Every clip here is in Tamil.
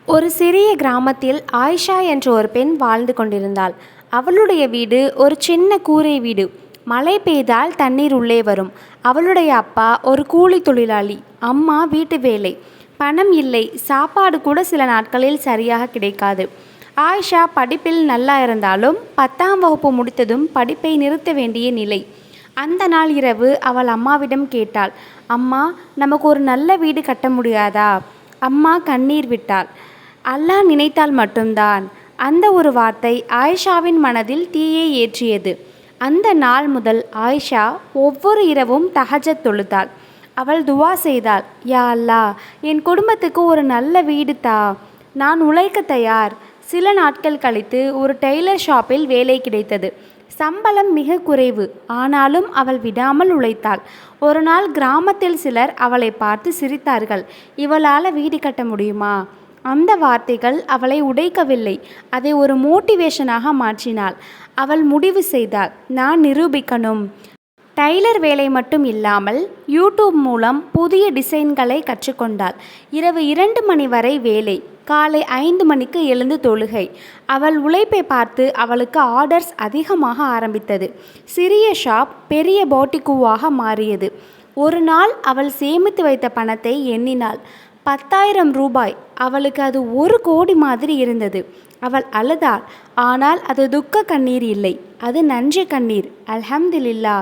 ஒரு சிறிய கிராமத்தில் ஆயிஷா என்ற ஒரு பெண் வாழ்ந்து கொண்டிருந்தாள். அவளுடைய வீடு ஒரு சின்ன கூரை வீடு. மழை பெய்தால் தண்ணீர் உள்ளே வரும். அவளுடைய அப்பா ஒரு கூலி தொழிலாளி, அம்மா வீட்டு வேலை. பணம் இல்லை, சாப்பாடு கூட சில நாட்களில் சரியாக கிடைக்காது. ஆயிஷா படிப்பில் நல்லா இருந்தாலும் 10ஆம் வகுப்பு முடித்ததும் படிப்பை நிறுத்த வேண்டிய நிலை. அந்த நாள் இரவு அவள் அம்மாவிடம் கேட்டாள், அம்மா, நமக்கு ஒரு நல்ல வீடு கட்ட முடியாதா? அம்மா கண்ணீர் விட்டாள். அல்லாஹ் நினைத்தால் மட்டும்தான். அந்த ஒரு வார்த்தை ஆயிஷாவின் மனதில் தீயை ஏற்றியது. அந்த நாள் முதல் ஆயிஷா ஒவ்வொரு இரவும் தஹஜத் தொழுதாள். அவள் துவா செய்தாள், யா அல்லாஹ், என் குடும்பத்துக்கு ஒரு நல்ல வீடு தா, நான் உழைக்க தயார். சில நாட்கள் கழித்து ஒரு டெய்லர் ஷாப்பில் வேலை கிடைத்தது. சம்பளம் மிக குறைவு, ஆனாலும் அவள் விடாமல் உழைத்தாள். ஒரு நாள் கிராமத்தில் சிலர் அவளை பார்த்து சிரித்தார்கள். இவளால் வீடு கட்ட முடியுமா? அந்த வார்த்தைகள் அவளை உடைக்கவில்லை, அதை ஒரு மோட்டிவேஷனாக மாற்றினாள். அவள் முடிவு செய்தாள், நான் நிரூபிக்கணும். டைலர் வேலை மட்டும் இல்லாமல் யூடியூப் மூலம் புதிய டிசைன்களை கற்றுக்கொண்டாள். இரவு 2 மணி வரை வேலை, காலை 5 மணிக்கு எழுந்து தொழுகை. அவள் உழைப்பை பார்த்து அவளுக்கு ஆர்டர்ஸ் அதிகமாக ஆரம்பித்தது. சிறிய ஷாப் பெரிய போட்டிக்குவாக மாறியது. ஒரு நாள் அவள் சேமித்து வைத்த பணத்தை எண்ணினாள். 10,000 ரூபாய். அவளுக்கு அது 1 கோடி மாதிரி இருந்தது. அவள் அழுதாள். ஆனால் அது துக்க கண்ணீர் இல்லை, அது நன்றி கண்ணீர். அல்ஹம்துலில்லா.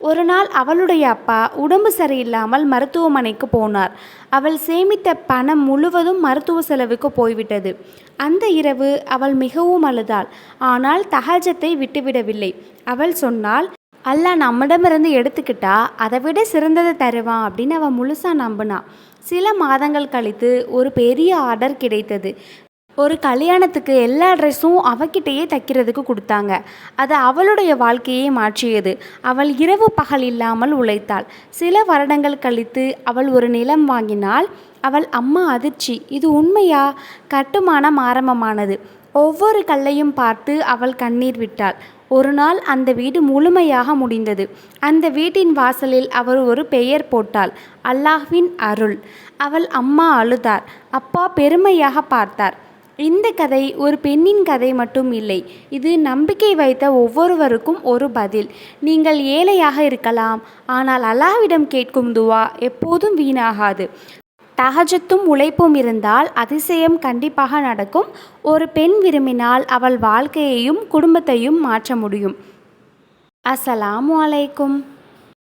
ஒரு நாள் அவளுடைய அப்பா உடம்பு சரியில்லாமல் மருத்துவமனைக்கு போனார். அவள் சேமித்த பணம் முழுவதும் மருத்துவ செலவுக்கு போய்விட்டது. அந்த இரவு அவள் மிகவும் அழுதாள். ஆனால் தஹஜத்தை விட்டுவிடவில்லை. அவள் சொன்னாள், அல்லாஹ் நம்மிடமிருந்து எடுத்துக்கிட்டா அதை விட சிறந்ததை தருவான் அப்படின்னு அவள் முழுசாக நம்பினான். சில மாதங்கள் கழித்து ஒரு பெரிய ஆர்டர் கிடைத்தது. ஒரு கல்யாணத்துக்கு எல்லா ட்ரெஸ்ஸும் அவகிட்டையே தைக்கிறதுக்கு கொடுத்தாங்க. அது அவளுடைய வாழ்க்கையை மாற்றியது. அவள் இரவு பகல் இல்லாமல் உழைத்தாள். சில வருடங்கள் கழித்து அவள் ஒரு நிலம் வாங்கினாள். அவள் அம்மா அதிர்ச்சி, இது உண்மையா? கட்டுமானம் ஆரம்பமானது. ஒவ்வொரு கல்லையும் பார்த்து அவள் கண்ணீர் விட்டாள். ஒரு நாள் அந்த வீடு முழுமையாக முடிந்தது. அந்த வீட்டின் வாசலில் அவர் ஒரு பெயர் போட்டாள், அல்லாஹ்வின் அருள். அவள் அம்மா அழுதார். அப்பா பெருமையாக பார்த்தார். இந்த கதை ஒரு பெண்ணின் கதை மட்டும் இல்லை, இது நம்பிக்கை வைத்த ஒவ்வொருவருக்கும் ஒரு பதில். நீங்கள் ஏழையாக இருக்கலாம், ஆனால் அல்லாஹ்விடம் கேட்கும் துவா எப்போதும் வீணாகாது. தஹஜத்தும் உழைப்பும் இருந்தால் அதிசயம் கண்டிப்பாக நடக்கும். ஒரு பெண் விரும்பினால் அவள் வாழ்க்கையையும் குடும்பத்தையும் மாற்ற முடியும். அஸ்ஸலாமு அலைக்கும்.